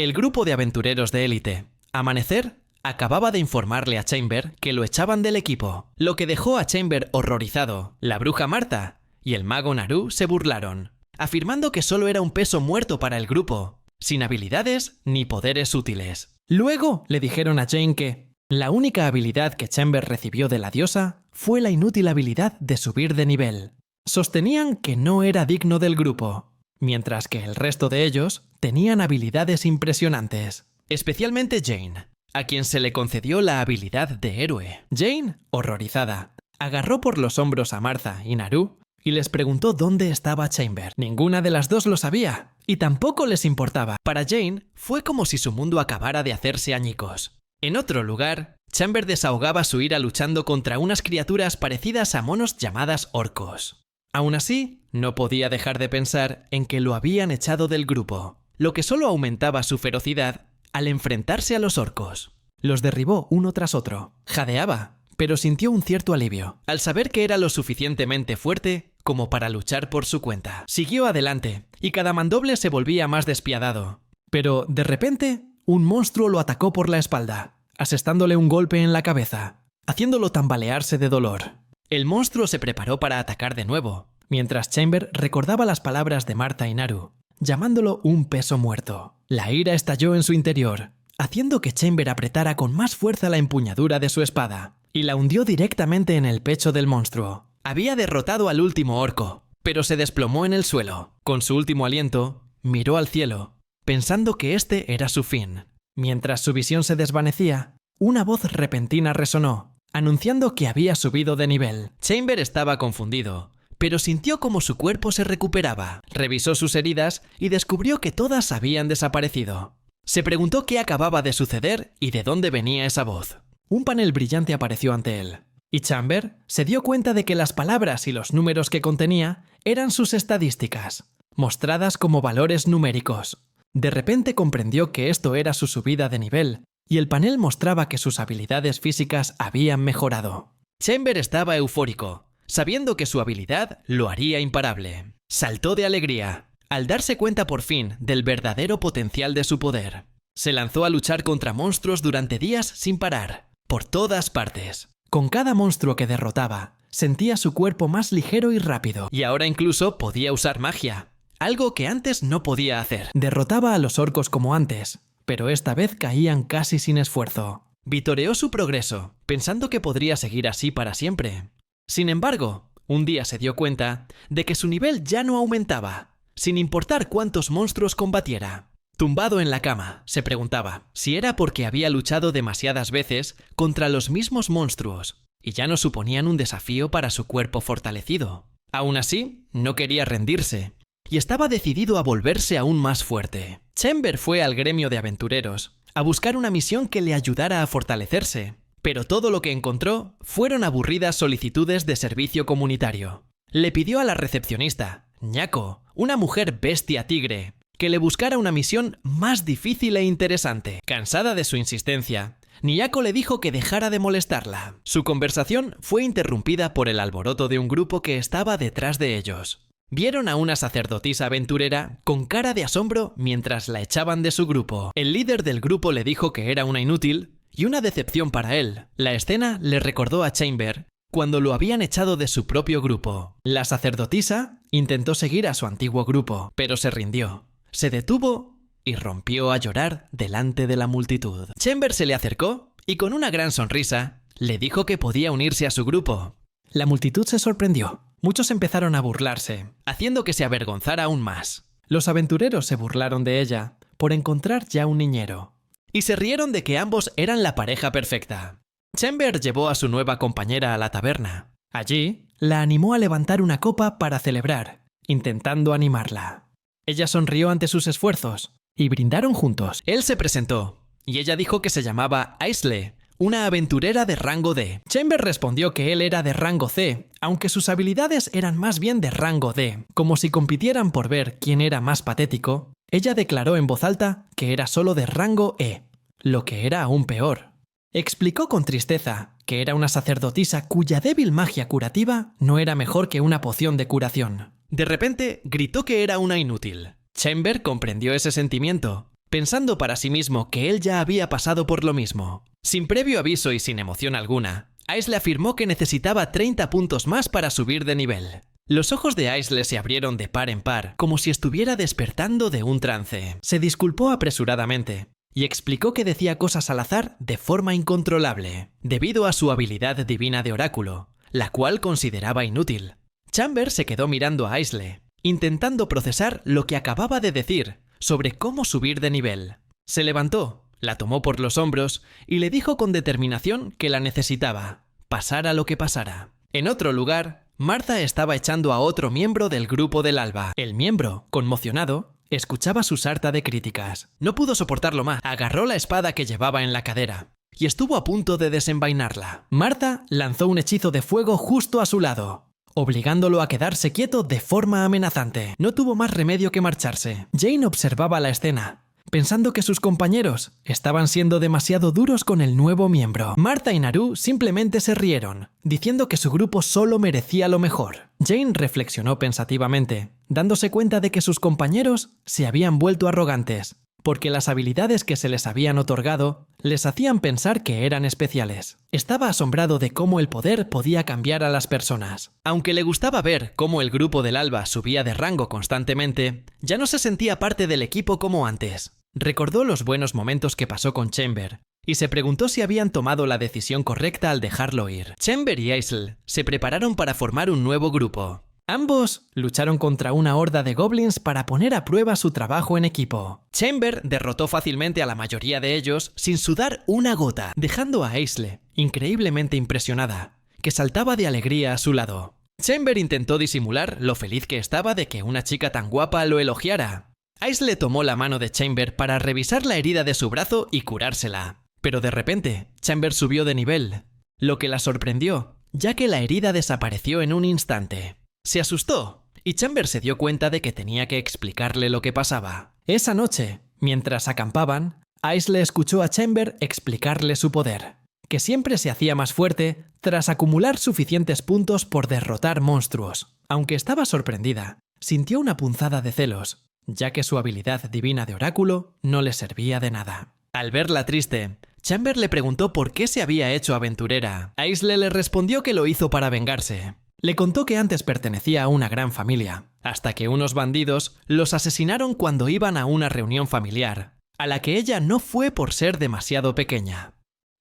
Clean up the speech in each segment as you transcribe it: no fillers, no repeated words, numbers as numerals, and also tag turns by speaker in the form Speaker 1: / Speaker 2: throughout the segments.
Speaker 1: El grupo de aventureros de élite, Amanecer, acababa de informarle a Chamber que lo echaban del equipo, lo que dejó a Chamber horrorizado. La bruja Marta y el mago Naru se burlaron, afirmando que solo era un peso muerto para el grupo, sin habilidades ni poderes útiles. Luego le dijeron a Jane que la única habilidad que Chamber recibió de la diosa fue la inútil habilidad de subir de nivel. Sostenían que no era digno del grupo, mientras que el resto de ellos tenían habilidades impresionantes, especialmente Jane, a quien se le concedió la habilidad de héroe. Jane, horrorizada, agarró por los hombros a Martha y Naru y les preguntó dónde estaba Chamber. Ninguna de las dos lo sabía, y tampoco les importaba. Para Jane, fue como si su mundo acabara de hacerse añicos. En otro lugar, Chamber desahogaba su ira luchando contra unas criaturas parecidas a monos llamadas orcos. Aún así, no podía dejar de pensar en que lo habían echado del grupo, lo que solo aumentaba su ferocidad al enfrentarse a los orcos. Los derribó uno tras otro. Jadeaba, pero sintió un cierto alivio al saber que era lo suficientemente fuerte como para luchar por su cuenta. Siguió adelante, y cada mandoble se volvía más despiadado. Pero, de repente, un monstruo lo atacó por la espalda, asestándole un golpe en la cabeza, haciéndolo tambalearse de dolor. El monstruo se preparó para atacar de nuevo, mientras Chamber recordaba las palabras de Martha y Naru, llamándolo un peso muerto. La ira estalló en su interior, haciendo que Chamber apretara con más fuerza la empuñadura de su espada, y la hundió directamente en el pecho del monstruo. Había derrotado al último orco, pero se desplomó en el suelo. Con su último aliento, miró al cielo, pensando que este era su fin. Mientras su visión se desvanecía, una voz repentina resonó, anunciando que había subido de nivel. Chamber estaba confundido, pero sintió como su cuerpo se recuperaba. Revisó sus heridas y descubrió que todas habían desaparecido. Se preguntó qué acababa de suceder y de dónde venía esa voz. Un panel brillante apareció ante él, y Chamber se dio cuenta de que las palabras y los números que contenía eran sus estadísticas, mostradas como valores numéricos. De repente comprendió que esto era su subida de nivel, y el panel mostraba que sus habilidades físicas habían mejorado. Chamber estaba eufórico, sabiendo que su habilidad lo haría imparable. Saltó de alegría al darse cuenta por fin del verdadero potencial de su poder. Se lanzó a luchar contra monstruos durante días sin parar, por todas partes. Con cada monstruo que derrotaba, sentía su cuerpo más ligero y rápido, y ahora incluso podía usar magia, algo que antes no podía hacer. Derrotaba a los orcos como antes, pero esta vez caían casi sin esfuerzo. Vitoreó su progreso, pensando que podría seguir así para siempre. Sin embargo, un día se dio cuenta de que su nivel ya no aumentaba, sin importar cuántos monstruos combatiera. Tumbado en la cama, se preguntaba si era porque había luchado demasiadas veces contra los mismos monstruos, y ya no suponían un desafío para su cuerpo fortalecido. Aún así, no quería rendirse, y estaba decidido a volverse aún más fuerte. Chamber fue al gremio de aventureros a buscar una misión que le ayudara a fortalecerse, pero todo lo que encontró fueron aburridas solicitudes de servicio comunitario. Le pidió a la recepcionista, Ñako, una mujer bestia tigre, que le buscara una misión más difícil e interesante. Cansada de su insistencia, Ñako le dijo que dejara de molestarla. Su conversación fue interrumpida por el alboroto de un grupo que estaba detrás de ellos. Vieron a una sacerdotisa aventurera con cara de asombro mientras la echaban de su grupo. El líder del grupo le dijo que era una inútil y una decepción para él. La escena le recordó a Chamber cuando lo habían echado de su propio grupo. La sacerdotisa intentó seguir a su antiguo grupo, pero se rindió. Se detuvo y rompió a llorar delante de la multitud. Chamber se le acercó y con una gran sonrisa le dijo que podía unirse a su grupo. La multitud se sorprendió. Muchos empezaron a burlarse, haciendo que se avergonzara aún más. Los aventureros se burlaron de ella por encontrar ya un niñero, y se rieron de que ambos eran la pareja perfecta. Chamber llevó a su nueva compañera a la taberna. Allí, la animó a levantar una copa para celebrar, intentando animarla. Ella sonrió ante sus esfuerzos y brindaron juntos. Él se presentó y ella dijo que se llamaba Aisle, una aventurera de rango D. Chamber respondió que él era de rango C, aunque sus habilidades eran más bien de rango D. Como si compitieran por ver quién era más patético, ella declaró en voz alta que era solo de rango E, lo que era aún peor. Explicó con tristeza que era una sacerdotisa cuya débil magia curativa no era mejor que una poción de curación. De repente, gritó que era una inútil. Chamber comprendió ese sentimiento, pensando para sí mismo que él ya había pasado por lo mismo. Sin previo aviso y sin emoción alguna, Aisley afirmó que necesitaba 30 puntos más para subir de nivel. Los ojos de Aisley se abrieron de par en par, como si estuviera despertando de un trance. Se disculpó apresuradamente y explicó que decía cosas al azar de forma incontrolable, debido a su habilidad divina de oráculo, la cual consideraba inútil. Chamber se quedó mirando a Aisley, intentando procesar lo que acababa de decir sobre cómo subir de nivel. Se levantó, la tomó por los hombros y le dijo con determinación que la necesitaba, pasara lo que pasara. En otro lugar, Martha estaba echando a otro miembro del grupo del alba. El miembro, conmocionado, escuchaba su sarta de críticas. No pudo soportarlo más. Agarró la espada que llevaba en la cadera y estuvo a punto de desenvainarla. Martha lanzó un hechizo de fuego justo a su lado, obligándolo a quedarse quieto de forma amenazante. No tuvo más remedio que marcharse. Jane observaba la escena, pensando que sus compañeros estaban siendo demasiado duros con el nuevo miembro. Martha y Naru simplemente se rieron, diciendo que su grupo solo merecía lo mejor. Jane reflexionó pensativamente, dándose cuenta de que sus compañeros se habían vuelto arrogantes, porque las habilidades que se les habían otorgado les hacían pensar que eran especiales. Estaba asombrado de cómo el poder podía cambiar a las personas. Aunque le gustaba ver cómo el grupo del alba subía de rango constantemente, ya no se sentía parte del equipo como antes. Recordó los buenos momentos que pasó con Chamber y se preguntó si habían tomado la decisión correcta al dejarlo ir. Chamber y Aisley se prepararon para formar un nuevo grupo. Ambos lucharon contra una horda de goblins para poner a prueba su trabajo en equipo. Chamber derrotó fácilmente a la mayoría de ellos sin sudar una gota, dejando a Aisley increíblemente impresionada, que saltaba de alegría a su lado. Chamber intentó disimular lo feliz que estaba de que una chica tan guapa lo elogiara. Aisley tomó la mano de Chamber para revisar la herida de su brazo y curársela. Pero de repente, Chamber subió de nivel, lo que la sorprendió, ya que la herida desapareció en un instante. Se asustó, y Chamber se dio cuenta de que tenía que explicarle lo que pasaba. Esa noche, mientras acampaban, Aisley escuchó a Chamber explicarle su poder, que siempre se hacía más fuerte tras acumular suficientes puntos por derrotar monstruos. Aunque estaba sorprendida, sintió una punzada de celos, ya que su habilidad divina de oráculo no le servía de nada. Al verla triste, Chamber le preguntó por qué se había hecho aventurera. Aisley le respondió que lo hizo para vengarse. Le contó que antes pertenecía a una gran familia, hasta que unos bandidos los asesinaron cuando iban a una reunión familiar, a la que ella no fue por ser demasiado pequeña.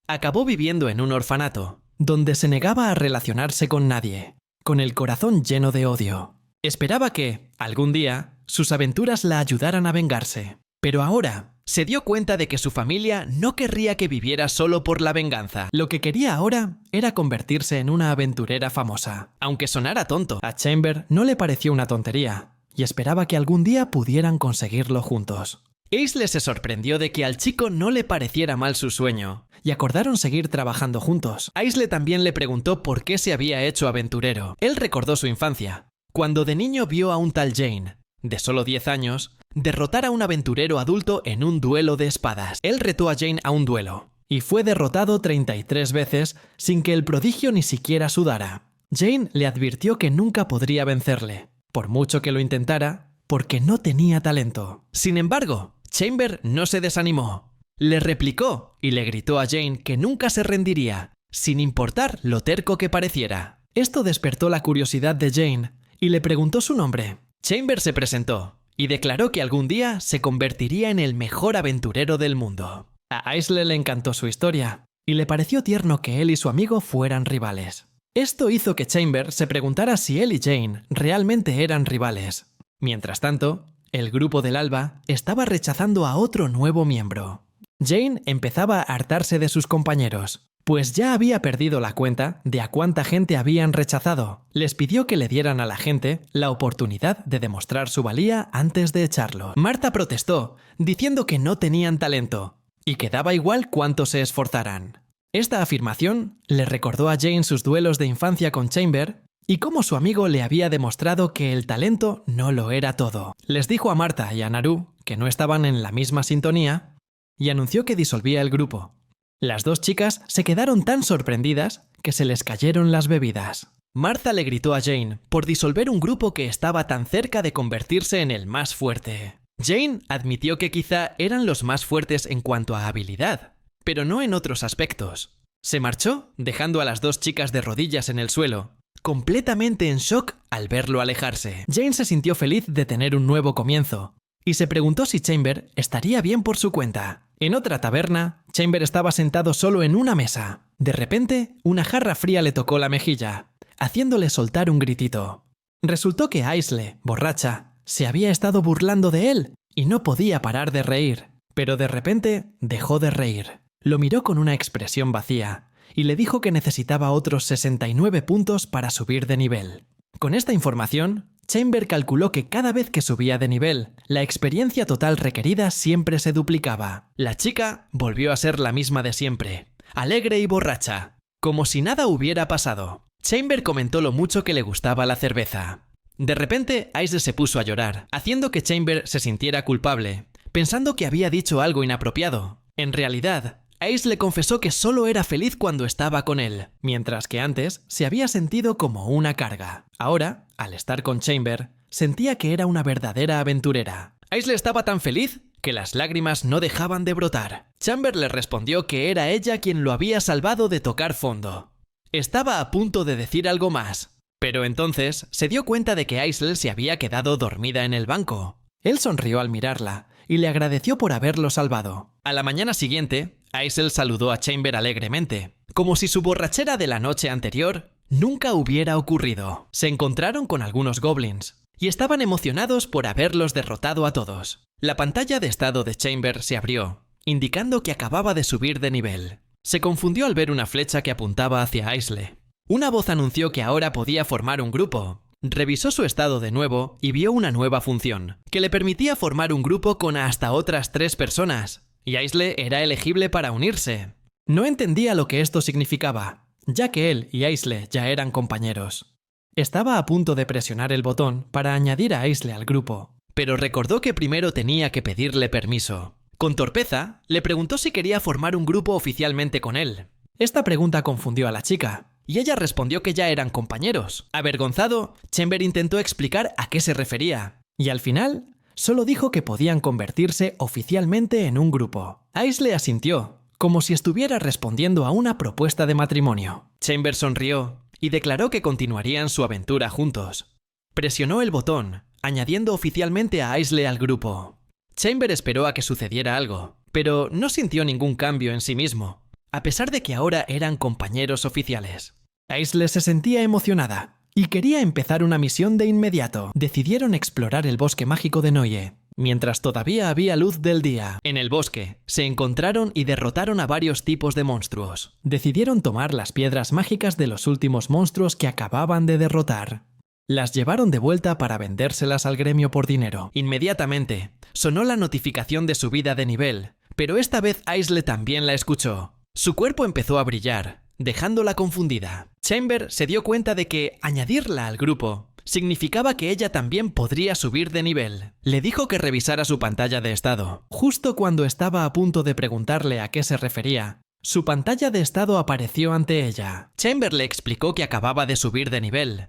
Speaker 1: Acabó viviendo en un orfanato, donde se negaba a relacionarse con nadie, con el corazón lleno de odio. Esperaba que, algún día, sus aventuras la ayudaran a vengarse, pero ahora se dio cuenta de que su familia no querría que viviera solo por la venganza. Lo que quería ahora era convertirse en una aventurera famosa. Aunque sonara tonto, a Chamber no le pareció una tontería, y esperaba que algún día pudieran conseguirlo juntos. Aisley se sorprendió de que al chico no le pareciera mal su sueño, y acordaron seguir trabajando juntos. Aisley también le preguntó por qué se había hecho aventurero. Él recordó su infancia, cuando de niño vio a un tal Jane, de solo 10 años, derrotar a un aventurero adulto en un duelo de espadas. Él retó a Jane a un duelo, y fue derrotado 33 veces sin que el prodigio ni siquiera sudara. Jane le advirtió que nunca podría vencerle, por mucho que lo intentara, porque no tenía talento. Sin embargo, Chamber no se desanimó. Le replicó y le gritó a Jane que nunca se rendiría, sin importar lo terco que pareciera. Esto despertó la curiosidad de Jane y le preguntó su nombre. Chamber se presentó y declaró que algún día se convertiría en el mejor aventurero del mundo. A Aisley le encantó su historia y le pareció tierno que él y su amigo fueran rivales. Esto hizo que Chamber se preguntara si él y Jane realmente eran rivales. Mientras tanto, el grupo del alba estaba rechazando a otro nuevo miembro. Jane empezaba a hartarse de sus compañeros, pues ya había perdido la cuenta de a cuánta gente habían rechazado. Les pidió que le dieran a la gente la oportunidad de demostrar su valía antes de echarlo. Martha protestó, diciendo que no tenían talento y que daba igual cuánto se esforzaran. Esta afirmación le recordó a Jane sus duelos de infancia con Chamber y cómo su amigo le había demostrado que el talento no lo era todo. Les dijo a Martha y a Naru que no estaban en la misma sintonía y anunció que disolvía el grupo. Las dos chicas se quedaron tan sorprendidas que se les cayeron las bebidas. Martha le gritó a Jane por disolver un grupo que estaba tan cerca de convertirse en el más fuerte. Jane admitió que quizá eran los más fuertes en cuanto a habilidad, pero no en otros aspectos. Se marchó, dejando a las dos chicas de rodillas en el suelo, completamente en shock al verlo alejarse. Jane se sintió feliz de tener un nuevo comienzo, y se preguntó si Chamber estaría bien por su cuenta. En otra taberna, Chamber estaba sentado solo en una mesa. De repente, una jarra fría le tocó la mejilla, haciéndole soltar un gritito. Resultó que Aisley, borracha, se había estado burlando de él y no podía parar de reír. Pero de repente dejó de reír. Lo miró con una expresión vacía y le dijo que necesitaba otros 69 puntos para subir de nivel. Con esta información, Chamber calculó que cada vez que subía de nivel, la experiencia total requerida siempre se duplicaba. La chica volvió a ser la misma de siempre, alegre y borracha, como si nada hubiera pasado. Chamber comentó lo mucho que le gustaba la cerveza. De repente, Aisley se puso a llorar, haciendo que Chamber se sintiera culpable, pensando que había dicho algo inapropiado. En realidad, Aisley le confesó que solo era feliz cuando estaba con él, mientras que antes se había sentido como una carga. Ahora, al estar con Chamber, sentía que era una verdadera aventurera. Aisley estaba tan feliz que las lágrimas no dejaban de brotar. Chamber le respondió que era ella quien lo había salvado de tocar fondo. Estaba a punto de decir algo más, pero entonces se dio cuenta de que Aisley se había quedado dormida en el banco. Él sonrió al mirarla y le agradeció por haberlo salvado. A la mañana siguiente, Aisley saludó a Chamber alegremente, como si su borrachera de la noche anterior nunca hubiera ocurrido. Se encontraron con algunos goblins y estaban emocionados por haberlos derrotado a todos. La pantalla de estado de Chamber se abrió, indicando que acababa de subir de nivel. Se confundió al ver una flecha que apuntaba hacia Aisley. Una voz anunció que ahora podía formar un grupo. Revisó su estado de nuevo y vio una nueva función, que le permitía formar un grupo con hasta otras 3 personas, y Aisley era elegible para unirse. No entendía lo que esto significaba, ya que él y Aisley ya eran compañeros. Estaba a punto de presionar el botón para añadir a Aisley al grupo, pero recordó que primero tenía que pedirle permiso. Con torpeza, le preguntó si quería formar un grupo oficialmente con él. Esta pregunta confundió a la chica, y ella respondió que ya eran compañeros. Avergonzado, Chamber intentó explicar a qué se refería, y al final solo dijo que podían convertirse oficialmente en un grupo. Aisley asintió, como si estuviera respondiendo a una propuesta de matrimonio. Chamber sonrió y declaró que continuarían su aventura juntos. Presionó el botón, añadiendo oficialmente a Aisley al grupo. Chamber esperó a que sucediera algo, pero no sintió ningún cambio en sí mismo, a pesar de que ahora eran compañeros oficiales. Aisley se sentía emocionada y quería empezar una misión de inmediato. Decidieron explorar el bosque mágico de Noye, mientras todavía había luz del día. En el bosque, se encontraron y derrotaron a varios tipos de monstruos. Decidieron tomar las piedras mágicas de los últimos monstruos que acababan de derrotar. Las llevaron de vuelta para vendérselas al gremio por dinero. Inmediatamente, sonó la notificación de subida de nivel, pero esta vez Aisley también la escuchó. Su cuerpo empezó a brillar, dejándola confundida. Chamber se dio cuenta de que añadirla al grupo significaba que ella también podría subir de nivel. Le dijo que revisara su pantalla de estado. Justo cuando estaba a punto de preguntarle a qué se refería, su pantalla de estado apareció ante ella. Chamber le explicó que acababa de subir de nivel,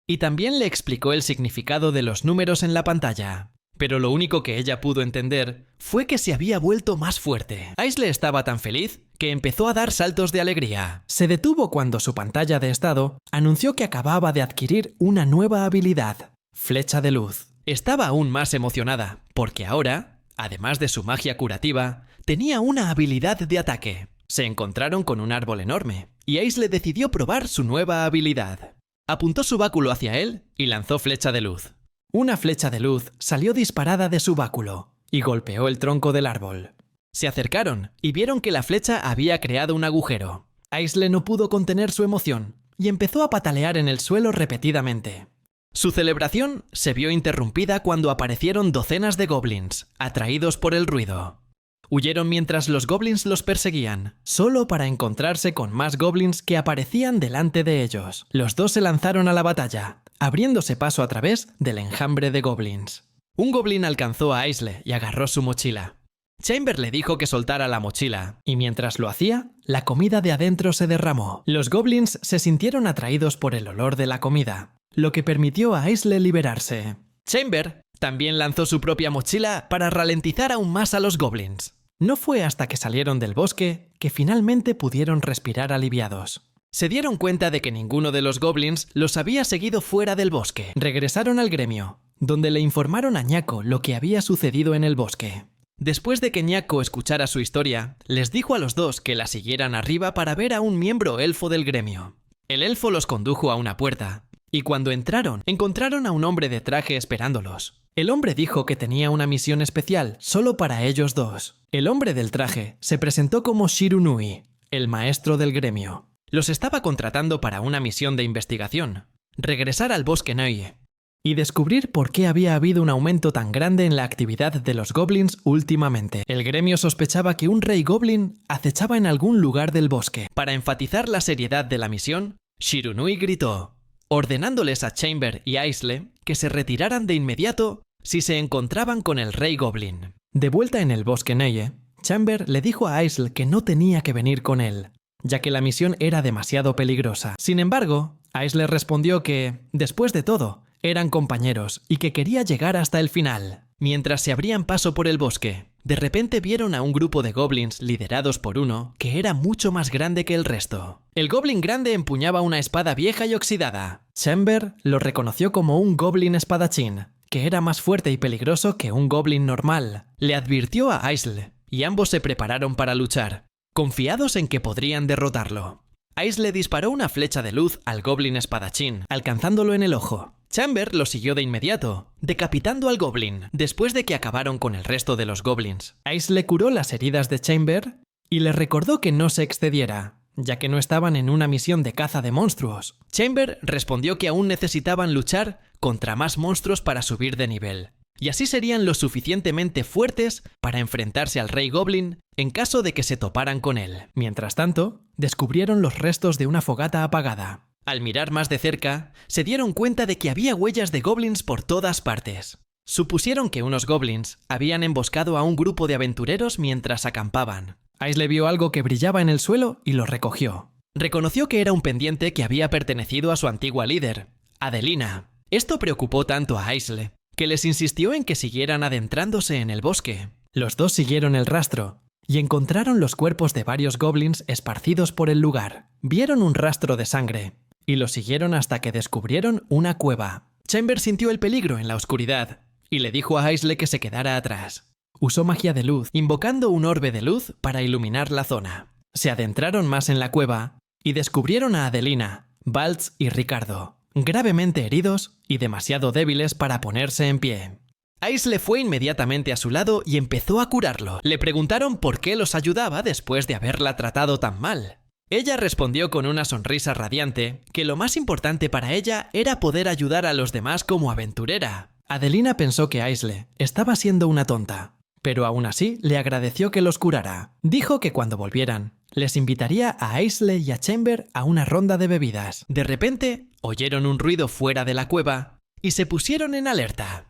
Speaker 1: y también le explicó el significado de los números en la pantalla. Pero lo único que ella pudo entender fue que se había vuelto más fuerte. Aisley estaba tan feliz que empezó a dar saltos de alegría. Se detuvo cuando su pantalla de estado anunció que acababa de adquirir una nueva habilidad, Flecha de Luz. Estaba aún más emocionada, porque ahora, además de su magia curativa, tenía una habilidad de ataque. Se encontraron con un árbol enorme, y Aisley decidió probar su nueva habilidad. Apuntó su báculo hacia él y lanzó Flecha de Luz. Una flecha de luz salió disparada de su báculo y golpeó el tronco del árbol. Se acercaron y vieron que la flecha había creado un agujero. Aisley no pudo contener su emoción y empezó a patalear en el suelo repetidamente. Su celebración se vio interrumpida cuando aparecieron docenas de goblins, atraídos por el ruido. Huyeron mientras los goblins los perseguían, solo para encontrarse con más goblins que aparecían delante de ellos. Los dos se lanzaron a la batalla, abriéndose paso a través del enjambre de goblins. Un goblin alcanzó a Aisley y agarró su mochila. Chamber le dijo que soltara la mochila, y mientras lo hacía, la comida de adentro se derramó. Los goblins se sintieron atraídos por el olor de la comida, lo que permitió a Aisley liberarse. Chamber También lanzó su propia mochila para ralentizar aún más a los goblins. No fue hasta que salieron del bosque que finalmente pudieron respirar aliviados. Se dieron cuenta de que ninguno de los goblins los había seguido fuera del bosque. Regresaron al gremio, donde le informaron a Ñaco lo que había sucedido en el bosque. Después de que Ñaco escuchara su historia, les dijo a los dos que la siguieran arriba para ver a un miembro elfo del gremio. El elfo los condujo a una puerta, y cuando entraron, encontraron a un hombre de traje esperándolos. El hombre dijo que tenía una misión especial solo para ellos dos. El hombre del traje se presentó como Shirunui, el maestro del gremio. Los estaba contratando para una misión de investigación, regresar al bosque Neue y descubrir por qué había habido un aumento tan grande en la actividad de los goblins últimamente. El gremio sospechaba que un rey goblin acechaba en algún lugar del bosque. Para enfatizar la seriedad de la misión, Shirunui gritó, ordenándoles a Chamber y Aisle que se retiraran de inmediato si se encontraban con el rey goblin. De vuelta en el bosque Neue, Chamber le dijo a Aisle que no tenía que venir con él, ya que la misión era demasiado peligrosa. Sin embargo, Aisle respondió que, después de todo, eran compañeros y que quería llegar hasta el final. Mientras se abrían paso por el bosque, de repente vieron a un grupo de goblins liderados por uno que era mucho más grande que el resto. El goblin grande empuñaba una espada vieja y oxidada. Chamber lo reconoció como un goblin espadachín, que era más fuerte y peligroso que un goblin normal. Le advirtió a Aisle, y ambos se prepararon para luchar, confiados en que podrían derrotarlo. Aisle disparó una flecha de luz al goblin espadachín, alcanzándolo en el ojo. Chamber lo siguió de inmediato, decapitando al goblin, después de que acabaron con el resto de los goblins. Aisle curó las heridas de Chamber y le recordó que no se excediera, ya que no estaban en una misión de caza de monstruos. Chamber respondió que aún necesitaban luchar contra más monstruos para subir de nivel, y así serían lo suficientemente fuertes para enfrentarse al rey goblin en caso de que se toparan con él. Mientras tanto, descubrieron los restos de una fogata apagada. Al mirar más de cerca, se dieron cuenta de que había huellas de goblins por todas partes. Supusieron que unos goblins habían emboscado a un grupo de aventureros mientras acampaban. Aisle vio algo que brillaba en el suelo y lo recogió. Reconoció que era un pendiente que había pertenecido a su antigua líder, Adelina. Esto preocupó tanto a Aisle que les insistió en que siguieran adentrándose en el bosque. Los dos siguieron el rastro y encontraron los cuerpos de varios goblins esparcidos por el lugar. Vieron un rastro de sangre y lo siguieron hasta que descubrieron una cueva. Chamber sintió el peligro en la oscuridad y le dijo a Aisle que se quedara atrás. Usó magia de luz, invocando un orbe de luz para iluminar la zona. Se adentraron más en la cueva y descubrieron a Adelina, Baltz y Ricardo, gravemente heridos y demasiado débiles para ponerse en pie. Aisle fue inmediatamente a su lado y empezó a curarlo. Le preguntaron por qué los ayudaba después de haberla tratado tan mal. Ella respondió con una sonrisa radiante que lo más importante para ella era poder ayudar a los demás como aventurera. Adelina pensó que Aisle estaba siendo una tonta, pero aún así le agradeció que los curara. Dijo que cuando volvieran, les invitaría a Aisle y a Chamber a una ronda de bebidas. De repente, oyeron un ruido fuera de la cueva y se pusieron en alerta.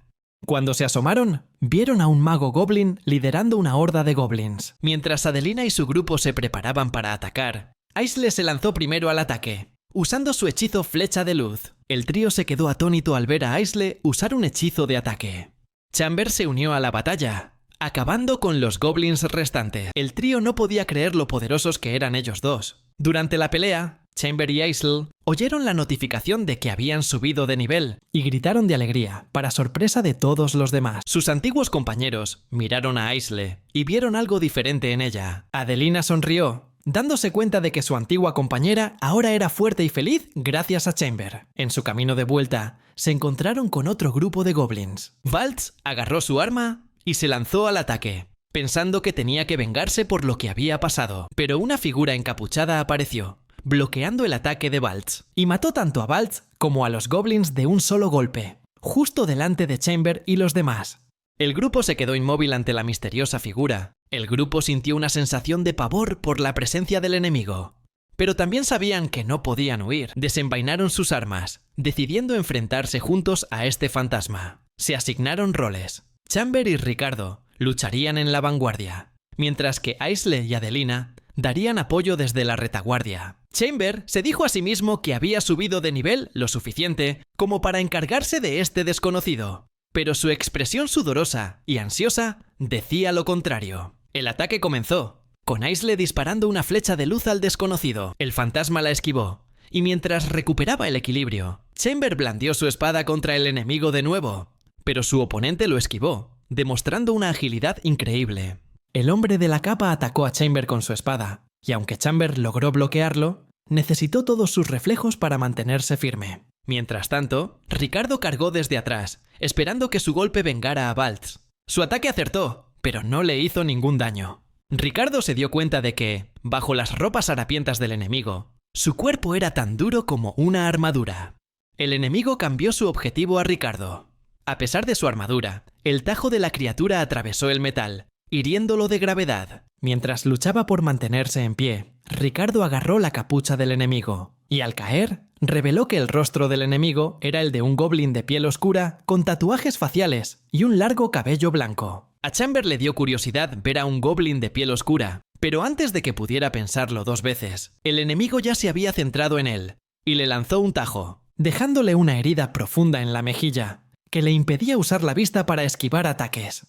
Speaker 1: Cuando se asomaron, vieron a un mago goblin liderando una horda de goblins. Mientras Adelina y su grupo se preparaban para atacar, Aisle se lanzó primero al ataque, usando su hechizo Flecha de Luz. El trío se quedó atónito al ver a Aisle usar un hechizo de ataque. Chamber se unió a la batalla, acabando con los goblins restantes. El trío no podía creer lo poderosos que eran ellos dos. Durante la pelea, Chamber y Aisle oyeron la notificación de que habían subido de nivel y gritaron de alegría, para sorpresa de todos los demás. Sus antiguos compañeros miraron a Aisle y vieron algo diferente en ella. Adelina sonrió, dándose cuenta de que su antigua compañera ahora era fuerte y feliz gracias a Chamber. En su camino de vuelta, se encontraron con otro grupo de goblins. Baltz agarró su arma y se lanzó al ataque, pensando que tenía que vengarse por lo que había pasado. Pero una figura encapuchada apareció, bloqueando el ataque de Baltz, y mató tanto a Baltz como a los goblins de un solo golpe, justo delante de Chamber y los demás. El grupo se quedó inmóvil ante la misteriosa figura. El grupo sintió una sensación de pavor por la presencia del enemigo, pero también sabían que no podían huir. Desenvainaron sus armas, decidiendo enfrentarse juntos a este fantasma. Se asignaron roles. Chamber y Ricardo lucharían en la vanguardia, mientras que Aisle y Adelina darían apoyo desde la retaguardia. Chamber se dijo a sí mismo que había subido de nivel lo suficiente como para encargarse de este desconocido, pero su expresión sudorosa y ansiosa decía lo contrario. El ataque comenzó, con Aisle disparando una flecha de luz al desconocido. El fantasma la esquivó, y mientras recuperaba el equilibrio, Chamber blandió su espada contra el enemigo de nuevo, pero su oponente lo esquivó, demostrando una agilidad increíble. El hombre de la capa atacó a Chamber con su espada, y aunque Chamber logró bloquearlo, necesitó todos sus reflejos para mantenerse firme. Mientras tanto, Ricardo cargó desde atrás, esperando que su golpe vengara a Baltz. Su ataque acertó, pero no le hizo ningún daño. Ricardo se dio cuenta de que, bajo las ropas harapientas del enemigo, su cuerpo era tan duro como una armadura. El enemigo cambió su objetivo a Ricardo. A pesar de su armadura, el tajo de la criatura atravesó el metal, hiriéndolo de gravedad. Mientras luchaba por mantenerse en pie, Ricardo agarró la capucha del enemigo, y al caer, reveló que el rostro del enemigo era el de un goblin de piel oscura con tatuajes faciales y un largo cabello blanco. A Chamber le dio curiosidad ver a un goblin de piel oscura, pero antes de que pudiera pensarlo dos veces, el enemigo ya se había centrado en él, y le lanzó un tajo, dejándole una herida profunda en la mejilla, que le impedía usar la vista para esquivar ataques.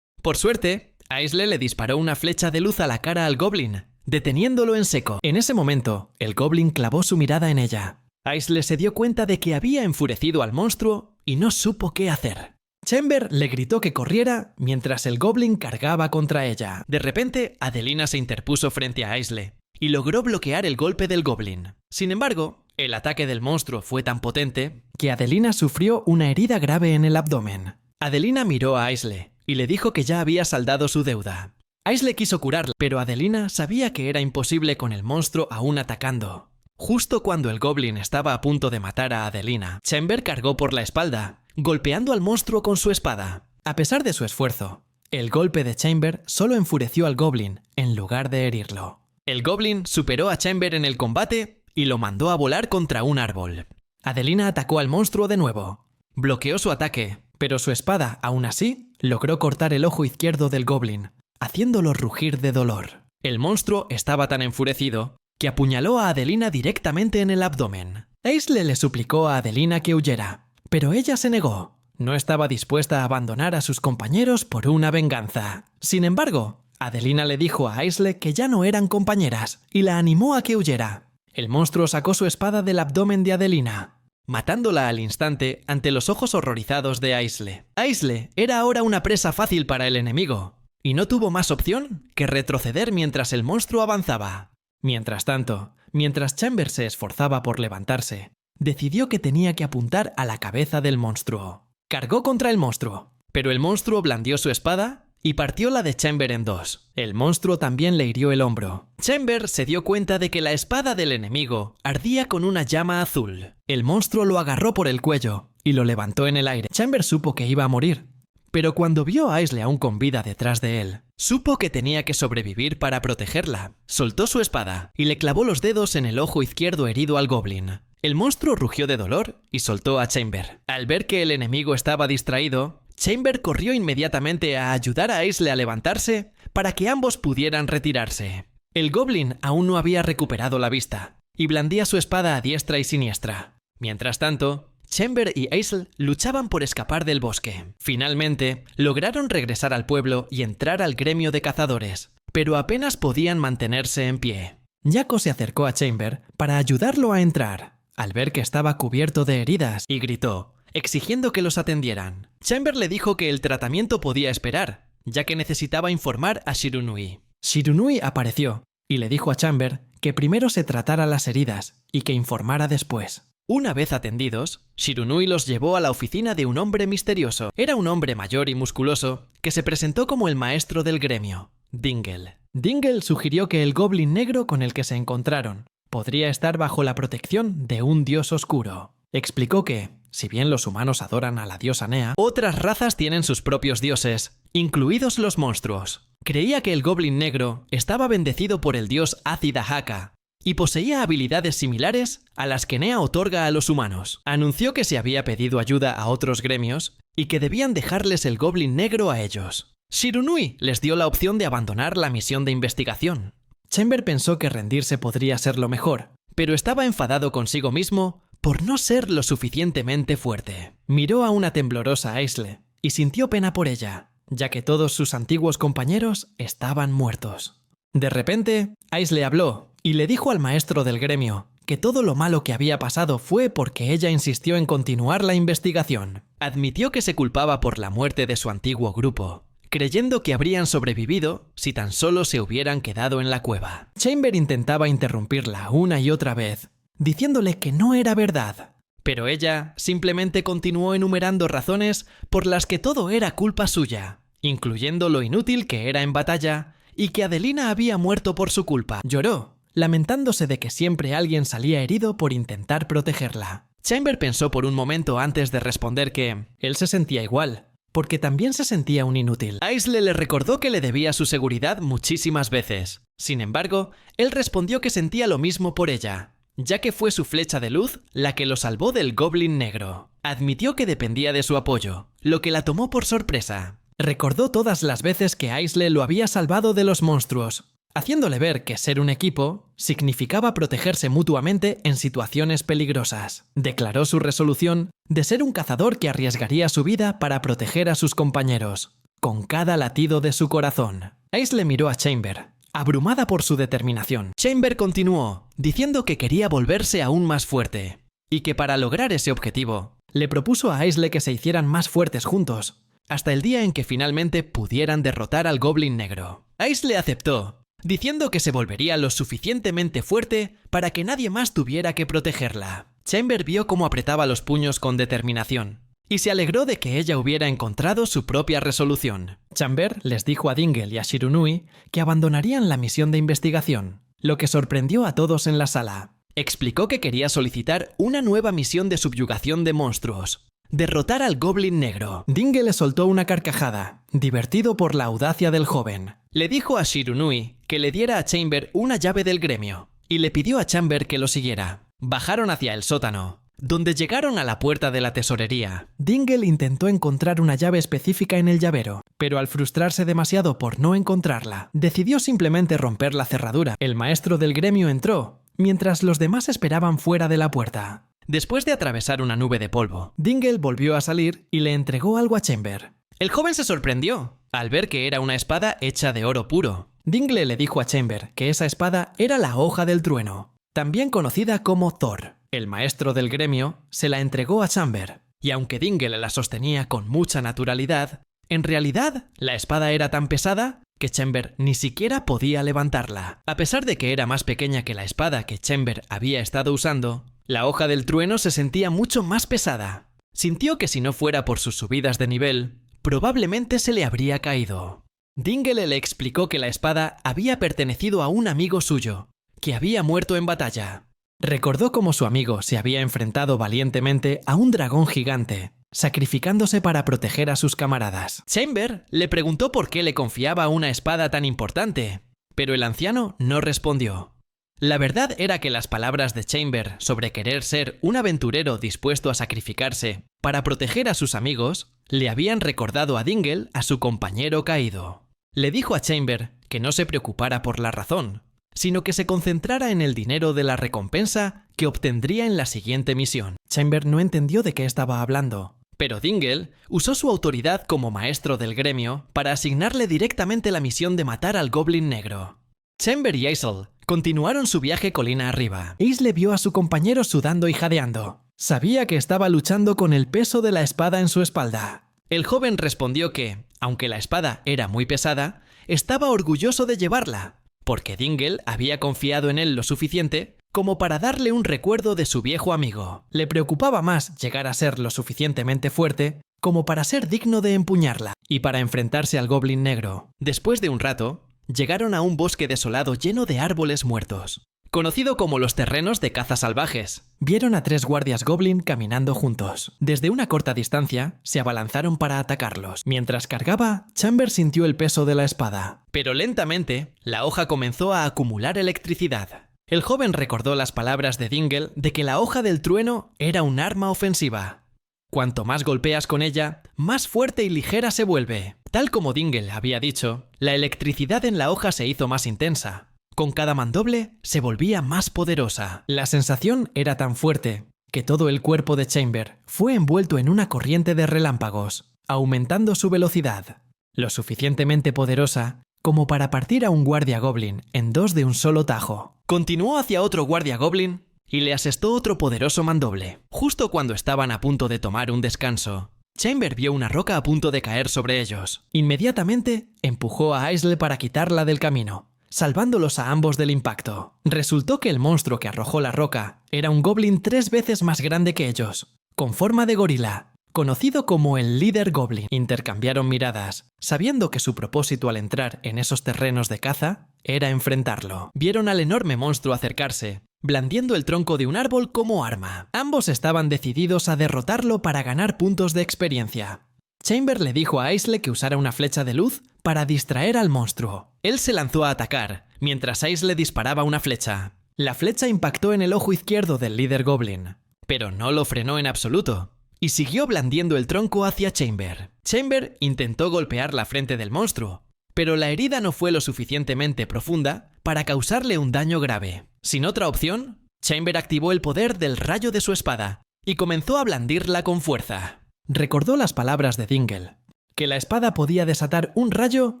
Speaker 1: Por suerte, Aisle le disparó una flecha de luz a la cara al goblin, deteniéndolo en seco. En ese momento, el goblin clavó su mirada en ella. Aisle se dio cuenta de que había enfurecido al monstruo y no supo qué hacer. Chamber le gritó que corriera mientras el goblin cargaba contra ella. De repente, Adelina se interpuso frente a Aisle y logró bloquear el golpe del goblin. Sin embargo, el ataque del monstruo fue tan potente que Adelina sufrió una herida grave en el abdomen. Adelina miró a Aisle y le dijo que ya había saldado su deuda. Aisle quiso curarla, pero Adelina sabía que era imposible con el monstruo aún atacando. Justo cuando el goblin estaba a punto de matar a Adelina, Chamber cargó por la espalda, golpeando al monstruo con su espada. A pesar de su esfuerzo, el golpe de Chamber solo enfureció al goblin en lugar de herirlo. El goblin superó a Chamber en el combate y lo mandó a volar contra un árbol. Adelina atacó al monstruo de nuevo. Bloqueó su ataque, pero su espada, aún así, logró cortar el ojo izquierdo del goblin, haciéndolo rugir de dolor. El monstruo estaba tan enfurecido que apuñaló a Adelina directamente en el abdomen. Aisle le suplicó a Adelina que huyera, pero ella se negó. No estaba dispuesta a abandonar a sus compañeros por una venganza. Sin embargo, Adelina le dijo a Aisle que ya no eran compañeras y la animó a que huyera. El monstruo sacó su espada del abdomen de Adelina, matándola al instante ante los ojos horrorizados de Aisle. Aisle era ahora una presa fácil para el enemigo, y no tuvo más opción que retroceder mientras el monstruo avanzaba. Mientras tanto, mientras Chamber se esforzaba por levantarse, decidió que tenía que apuntar a la cabeza del monstruo. Cargó contra el monstruo, pero el monstruo blandió su espada y partió la de Chamber en dos. El monstruo también le hirió el hombro. Chamber se dio cuenta de que la espada del enemigo ardía con una llama azul. El monstruo lo agarró por el cuello y lo levantó en el aire. Chamber supo que iba a morir, pero cuando vio a Aisle aún con vida detrás de él, supo que tenía que sobrevivir para protegerla. Soltó su espada y le clavó los dedos en el ojo izquierdo herido al goblin. El monstruo rugió de dolor y soltó a Chamber. Al ver que el enemigo estaba distraído, Chamber corrió inmediatamente a ayudar a Aisle a levantarse para que ambos pudieran retirarse. El goblin aún no había recuperado la vista y blandía su espada a diestra y siniestra. Mientras tanto, Chamber y Aisle luchaban por escapar del bosque. Finalmente, lograron regresar al pueblo y entrar al gremio de cazadores, pero apenas podían mantenerse en pie. Jaco se acercó a Chamber para ayudarlo a entrar, al ver que estaba cubierto de heridas, y gritó, exigiendo que los atendieran. Chamber le dijo que el tratamiento podía esperar, ya que necesitaba informar a Shirunui. Shirunui apareció y le dijo a Chamber que primero se tratara las heridas y que informara después. Una vez atendidos, Shirunui los llevó a la oficina de un hombre misterioso. Era un hombre mayor y musculoso que se presentó como el maestro del gremio, Dingle. Dingle sugirió que el goblin negro con el que se encontraron podría estar bajo la protección de un dios oscuro. Explicó que, si bien los humanos adoran a la diosa Nea, otras razas tienen sus propios dioses, incluidos los monstruos. Creía que el goblin negro estaba bendecido por el dios Azidahaka y poseía habilidades similares a las que Nea otorga a los humanos. Anunció que se había pedido ayuda a otros gremios y que debían dejarles el goblin negro a ellos. Shirunui les dio la opción de abandonar la misión de investigación. Chamber pensó que rendirse podría ser lo mejor, pero estaba enfadado consigo mismo por no ser lo suficientemente fuerte. Miró a una temblorosa Aisle y sintió pena por ella, ya que todos sus antiguos compañeros estaban muertos. De repente, Aisle habló y le dijo al maestro del gremio que todo lo malo que había pasado fue porque ella insistió en continuar la investigación. Admitió que se culpaba por la muerte de su antiguo grupo, creyendo que habrían sobrevivido si tan solo se hubieran quedado en la cueva. Chamber intentaba interrumpirla una y otra vez, diciéndole que no era verdad, pero ella simplemente continuó enumerando razones por las que todo era culpa suya, incluyendo lo inútil que era en batalla y que Adelina había muerto por su culpa. Lloró, lamentándose de que siempre alguien salía herido por intentar protegerla. Chamber pensó por un momento antes de responder que él se sentía igual, porque también se sentía un inútil. Aisle le recordó que le debía su seguridad muchísimas veces. Sin embargo, él respondió que sentía lo mismo por ella, ya que fue su flecha de luz la que lo salvó del Goblin Negro. Admitió que dependía de su apoyo, lo que la tomó por sorpresa. Recordó todas las veces que Aisle lo había salvado de los monstruos, haciéndole ver que ser un equipo significaba protegerse mutuamente en situaciones peligrosas. Declaró su resolución de ser un cazador que arriesgaría su vida para proteger a sus compañeros, con cada latido de su corazón. Aisle miró a Chamber, abrumada por su determinación. Chamber continuó, diciendo que quería volverse aún más fuerte, y que para lograr ese objetivo, le propuso a Aisle que se hicieran más fuertes juntos, hasta el día en que finalmente pudieran derrotar al Goblin Negro. Aisle aceptó, diciendo que se volvería lo suficientemente fuerte para que nadie más tuviera que protegerla. Chamber vio cómo apretaba los puños con determinación, y se alegró de que ella hubiera encontrado su propia resolución. Chamber les dijo a Dingle y a Shirunui que abandonarían la misión de investigación, lo que sorprendió a todos en la sala. Explicó que quería solicitar una nueva misión de subyugación de monstruos: derrotar al Goblin Negro. Dingle le soltó una carcajada, divertido por la audacia del joven. Le dijo a Shirunui que le diera a Chamber una llave del gremio, y le pidió a Chamber que lo siguiera. Bajaron hacia el sótano, donde llegaron a la puerta de la tesorería. Dingle intentó encontrar una llave específica en el llavero, pero al frustrarse demasiado por no encontrarla, decidió simplemente romper la cerradura. El maestro del gremio entró, mientras los demás esperaban fuera de la puerta. Después de atravesar una nube de polvo, Dingle volvió a salir y le entregó algo a Chamber. El joven se sorprendió al ver que era una espada hecha de oro puro. Dingle le dijo a Chamber que esa espada era la Hoja del Trueno, también conocida como Thor. El maestro del gremio se la entregó a Chamber, y aunque Dingle la sostenía con mucha naturalidad, en realidad la espada era tan pesada que Chamber ni siquiera podía levantarla. A pesar de que era más pequeña que la espada que Chamber había estado usando, la Hoja del Trueno se sentía mucho más pesada. Sintió que si no fuera por sus subidas de nivel, probablemente se le habría caído. Dingle le explicó que la espada había pertenecido a un amigo suyo, que había muerto en batalla. Recordó cómo su amigo se había enfrentado valientemente a un dragón gigante, sacrificándose para proteger a sus camaradas. Chamber le preguntó por qué le confiaba una espada tan importante, pero el anciano no respondió. La verdad era que las palabras de Chamber sobre querer ser un aventurero dispuesto a sacrificarse para proteger a sus amigos le habían recordado a Dingle a su compañero caído. Le dijo a Chamber que no se preocupara por la razón, sino que se concentrara en el dinero de la recompensa que obtendría en la siguiente misión. Chamber no entendió de qué estaba hablando, pero Dingle usó su autoridad como maestro del gremio para asignarle directamente la misión de matar al Goblin Negro. Chamber y Aisle continuaron su viaje colina arriba. Aisle vio a su compañero sudando y jadeando. Sabía que estaba luchando con el peso de la espada en su espalda. El joven respondió que, aunque la espada era muy pesada, estaba orgulloso de llevarla, porque Dingle había confiado en él lo suficiente como para darle un recuerdo de su viejo amigo. Le preocupaba más llegar a ser lo suficientemente fuerte como para ser digno de empuñarla y para enfrentarse al Goblin Negro. Después de un rato, llegaron a un bosque desolado lleno de árboles muertos, conocido como los terrenos de caza salvajes. Vieron a 3 guardias goblin caminando juntos. Desde una corta distancia, se abalanzaron para atacarlos. Mientras cargaba, Chamber sintió el peso de la espada. Pero lentamente, la hoja comenzó a acumular electricidad. El joven recordó las palabras de Dingle de que la Hoja del Trueno era un arma ofensiva. Cuanto más golpeas con ella, más fuerte y ligera se vuelve. Tal como Dingle había dicho, la electricidad en la hoja se hizo más intensa. Con cada mandoble se volvía más poderosa. La sensación era tan fuerte que todo el cuerpo de Chamber fue envuelto en una corriente de relámpagos, aumentando su velocidad, lo suficientemente poderosa como para partir a un guardia goblin en dos de un solo tajo. Continuó hacia otro guardia goblin y le asestó otro poderoso mandoble. Justo cuando estaban a punto de tomar un descanso, Chamber vio una roca a punto de caer sobre ellos. Inmediatamente empujó a Aisle para quitarla del camino, salvándolos a ambos del impacto. Resultó que el monstruo que arrojó la roca era un goblin 3 veces más grande que ellos, con forma de gorila, conocido como el líder goblin. Intercambiaron miradas, sabiendo que su propósito al entrar en esos terrenos de caza era enfrentarlo. Vieron al enorme monstruo acercarse, blandiendo el tronco de un árbol como arma. Ambos estaban decididos a derrotarlo para ganar puntos de experiencia. Chamber le dijo a Aisle que usara una flecha de luz para distraer al monstruo. Él se lanzó a atacar, mientras Aisle disparaba una flecha. La flecha impactó en el ojo izquierdo del líder goblin, pero no lo frenó en absoluto, y siguió blandiendo el tronco hacia Chamber. Chamber intentó golpear la frente del monstruo, pero la herida no fue lo suficientemente profunda para causarle un daño grave. Sin otra opción, Chamber activó el poder del rayo de su espada y comenzó a blandirla con fuerza. Recordó las palabras de Dingle, que la espada podía desatar un rayo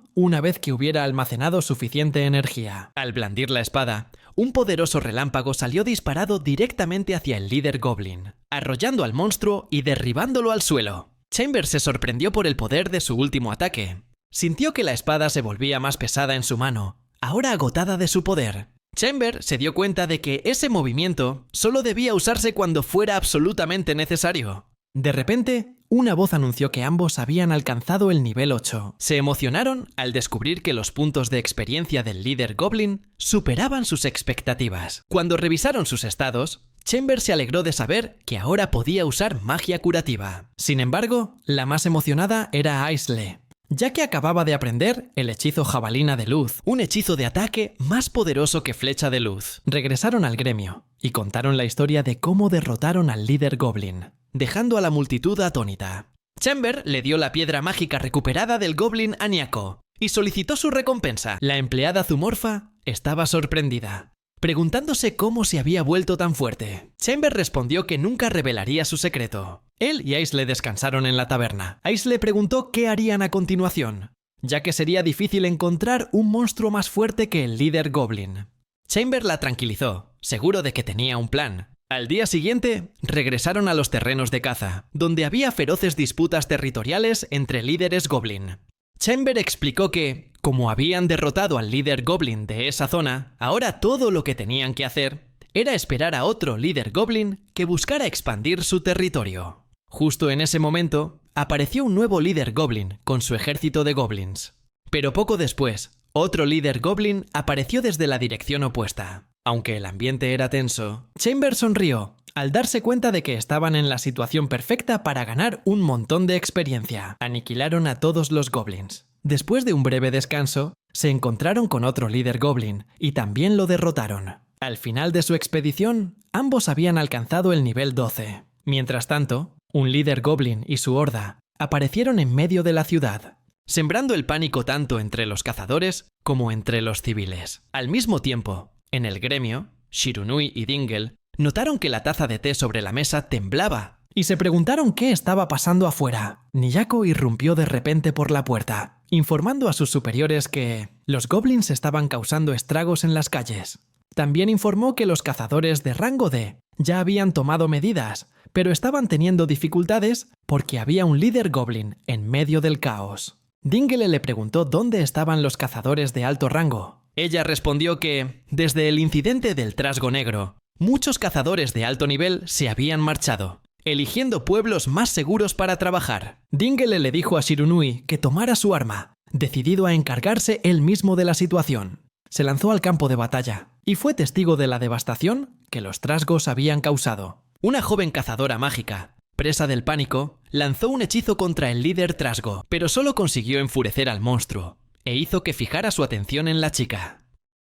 Speaker 1: una vez que hubiera almacenado suficiente energía. Al blandir la espada, un poderoso relámpago salió disparado directamente hacia el líder goblin, arrollando al monstruo y derribándolo al suelo. Chamber se sorprendió por el poder de su último ataque. Sintió que la espada se volvía más pesada en su mano, ahora agotada de su poder. Chamber se dio cuenta de que ese movimiento solo debía usarse cuando fuera absolutamente necesario. De repente, una voz anunció que ambos habían alcanzado el nivel 8. Se emocionaron al descubrir que los puntos de experiencia del líder goblin superaban sus expectativas. Cuando revisaron sus estados, Chamber se alegró de saber que ahora podía usar magia curativa. Sin embargo, la más emocionada era Aisle, ya que acababa de aprender el hechizo Jabalina de Luz, un hechizo de ataque más poderoso que Flecha de Luz. Regresaron al gremio y contaron la historia de cómo derrotaron al líder goblin, dejando a la multitud atónita. Chamber le dio la piedra mágica recuperada del goblin a Niako y solicitó su recompensa. La empleada zoomorfa estaba sorprendida, preguntándose cómo se había vuelto tan fuerte. Chamber respondió que nunca revelaría su secreto. Él y Aisle descansaron en la taberna. Aisle preguntó qué harían a continuación, ya que sería difícil encontrar un monstruo más fuerte que el líder goblin. Chamber la tranquilizó, seguro de que tenía un plan. Al día siguiente, regresaron a los terrenos de caza, donde había feroces disputas territoriales entre líderes goblin. Chamber explicó que, como habían derrotado al líder goblin de esa zona, ahora todo lo que tenían que hacer era esperar a otro líder goblin que buscara expandir su territorio. Justo en ese momento, apareció un nuevo líder goblin con su ejército de goblins. Pero poco después, otro líder goblin apareció desde la dirección opuesta. Aunque el ambiente era tenso, Chamber sonrió al darse cuenta de que estaban en la situación perfecta para ganar un montón de experiencia. Aniquilaron a todos los goblins. Después de un breve descanso, se encontraron con otro líder goblin y también lo derrotaron. Al final de su expedición, ambos habían alcanzado el nivel 12. Mientras tanto, un líder goblin y su horda aparecieron en medio de la ciudad, sembrando el pánico tanto entre los cazadores como entre los civiles. Al mismo tiempo, en el gremio, Shirunui y Dingle notaron que la taza de té sobre la mesa temblaba y se preguntaron qué estaba pasando afuera. Niyako irrumpió de repente por la puerta, informando a sus superiores que los goblins estaban causando estragos en las calles. También informó que los cazadores de rango D ya habían tomado medidas, pero estaban teniendo dificultades porque había un líder goblin en medio del caos. Dingle le preguntó dónde estaban los cazadores de alto rango. Ella respondió que, desde el incidente del trasgo negro, muchos cazadores de alto nivel se habían marchado, eligiendo pueblos más seguros para trabajar. Dingle le dijo a Shirunui que tomara su arma, decidido a encargarse él mismo de la situación. Se lanzó al campo de batalla y fue testigo de la devastación que los trasgos habían causado. Una joven cazadora mágica, presa del pánico, lanzó un hechizo contra el líder trasgo, pero solo consiguió enfurecer al monstruo e hizo que fijara su atención en la chica.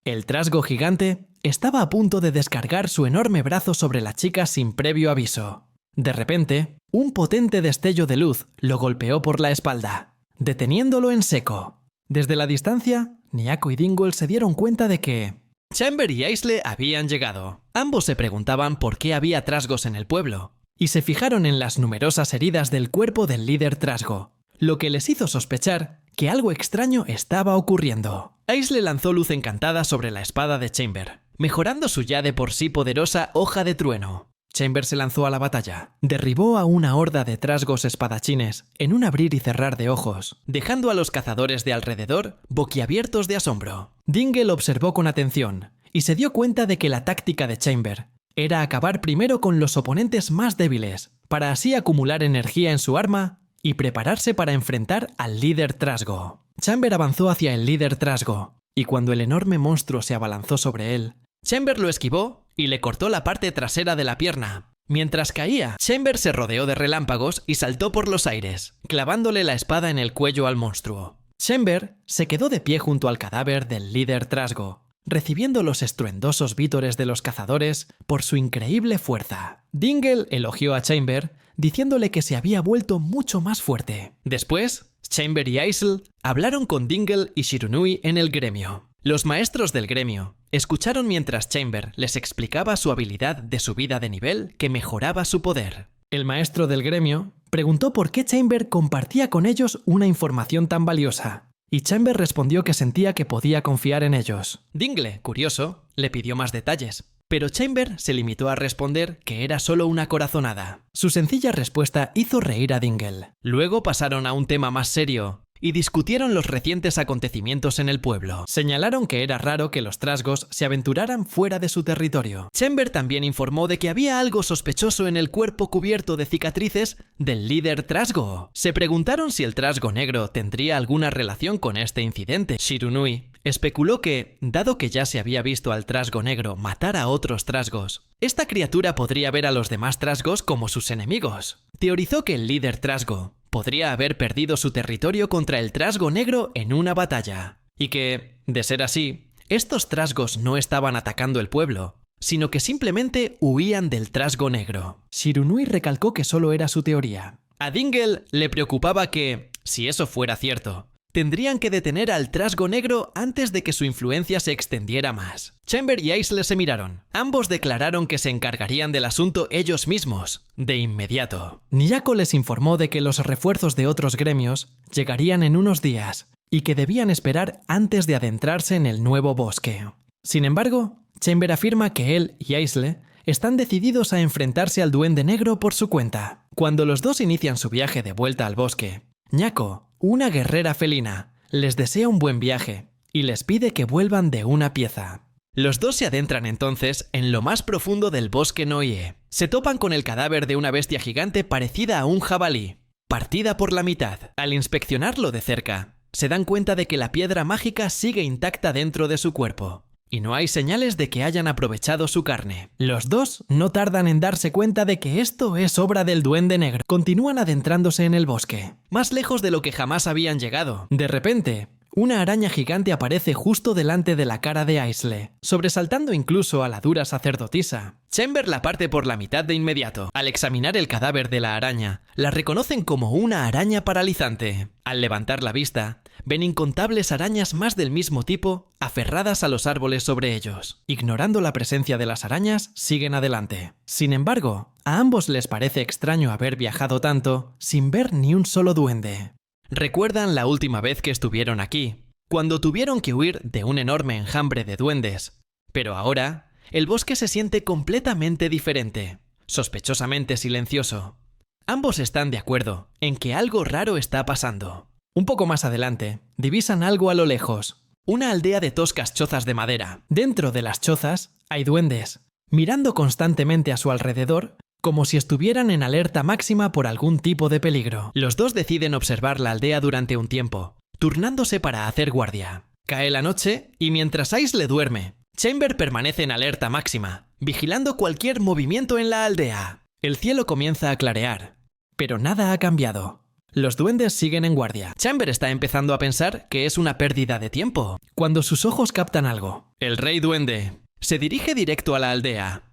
Speaker 1: El trasgo gigante estaba a punto de descargar su enorme brazo sobre la chica sin previo aviso. De repente, un potente destello de luz lo golpeó por la espalda, deteniéndolo en seco. Desde la distancia, Niyako y Dingle se dieron cuenta de que Chamber y Aisle habían llegado. Ambos se preguntaban por qué había trasgos en el pueblo, y se fijaron en las numerosas heridas del cuerpo del líder trasgo, lo que les hizo sospechar que algo extraño estaba ocurriendo. Aisle lanzó luz encantada sobre la espada de Chamber, mejorando su ya de por sí poderosa hoja de trueno. Chamber se lanzó a la batalla. Derribó a una horda de trasgos espadachines en un abrir y cerrar de ojos, dejando a los cazadores de alrededor boquiabiertos de asombro. Dingle observó con atención y se dio cuenta de que la táctica de Chamber era acabar primero con los oponentes más débiles, para así acumular energía en su arma y prepararse para enfrentar al líder trasgo. Chamber avanzó hacia el líder trasgo, y cuando el enorme monstruo se abalanzó sobre él, Chamber lo esquivó y le cortó la parte trasera de la pierna. Mientras caía, Chamber se rodeó de relámpagos y saltó por los aires, clavándole la espada en el cuello al monstruo. Chamber se quedó de pie junto al cadáver del líder trasgo, recibiendo los estruendosos vítores de los cazadores por su increíble fuerza. Dingle elogió a Chamber, diciéndole que se había vuelto mucho más fuerte. Después, Chamber y Aisle hablaron con Dingle y Shirunui en el gremio. Los maestros del gremio escucharon mientras Chamber les explicaba su habilidad de subida de nivel que mejoraba su poder. El maestro del gremio preguntó por qué Chamber compartía con ellos una información tan valiosa, y Chamber respondió que sentía que podía confiar en ellos. Dingle, curioso, le pidió más detalles, pero Chamber se limitó a responder que era solo una corazonada. Su sencilla respuesta hizo reír a Dingle. Luego pasaron a un tema más serio y discutieron los recientes acontecimientos en el pueblo. Señalaron que era raro que los trasgos se aventuraran fuera de su territorio. Chamber también informó de que había algo sospechoso en el cuerpo cubierto de cicatrices del líder trasgo. Se preguntaron si el trasgo negro tendría alguna relación con este incidente. Shirunui especuló que, dado que ya se había visto al trasgo negro matar a otros trasgos, esta criatura podría ver a los demás trasgos como sus enemigos. Teorizó que el líder trasgo podría haber perdido su territorio contra el trasgo negro en una batalla, y que, de ser así, estos trasgos no estaban atacando el pueblo, sino que simplemente huían del trasgo negro. Shirunui recalcó que solo era su teoría. A Dingle le preocupaba que, si eso fuera cierto, tendrían que detener al trasgo negro antes de que su influencia se extendiera más. Chamber y Aisle se miraron. Ambos declararon que se encargarían del asunto ellos mismos, de inmediato. Nyako les informó de que los refuerzos de otros gremios llegarían en unos días y que debían esperar antes de adentrarse en el nuevo bosque. Sin embargo, Chamber afirma que él y Aisle están decididos a enfrentarse al duende negro por su cuenta. Cuando los dos inician su viaje de vuelta al bosque, Nyako, una guerrera felina, les desea un buen viaje y les pide que vuelvan de una pieza. Los dos se adentran entonces en lo más profundo del bosque Noie. Se topan con el cadáver de una bestia gigante parecida a un jabalí, partida por la mitad. Al inspeccionarlo de cerca, se dan cuenta de que la piedra mágica sigue intacta dentro de su cuerpo, y no hay señales de que hayan aprovechado su carne. Los dos no tardan en darse cuenta de que esto es obra del duende negro. Continúan adentrándose en el bosque, más lejos de lo que jamás habían llegado. De repente, una araña gigante aparece justo delante de la cara de Aisle, sobresaltando incluso a la dura sacerdotisa. Chamber la parte por la mitad de inmediato. Al examinar el cadáver de la araña, la reconocen como una araña paralizante. Al levantar la vista, ven incontables arañas más del mismo tipo aferradas a los árboles sobre ellos. Ignorando la presencia de las arañas, siguen adelante. Sin embargo, a ambos les parece extraño haber viajado tanto sin ver ni un solo duende. Recuerdan la última vez que estuvieron aquí, cuando tuvieron que huir de un enorme enjambre de duendes. Pero ahora, el bosque se siente completamente diferente, sospechosamente silencioso. Ambos están de acuerdo en que algo raro está pasando. Un poco más adelante, divisan algo a lo lejos. Una aldea de toscas chozas de madera. Dentro de las chozas hay duendes, mirando constantemente a su alrededor, como si estuvieran en alerta máxima por algún tipo de peligro. Los dos deciden observar la aldea durante un tiempo, turnándose para hacer guardia. Cae la noche y mientras Aisle duerme, Chamber permanece en alerta máxima, vigilando cualquier movimiento en la aldea. El cielo comienza a clarear, pero nada ha cambiado. Los duendes siguen en guardia. Chamber está empezando a pensar que es una pérdida de tiempo, cuando sus ojos captan algo. El rey duende se dirige directo a la aldea.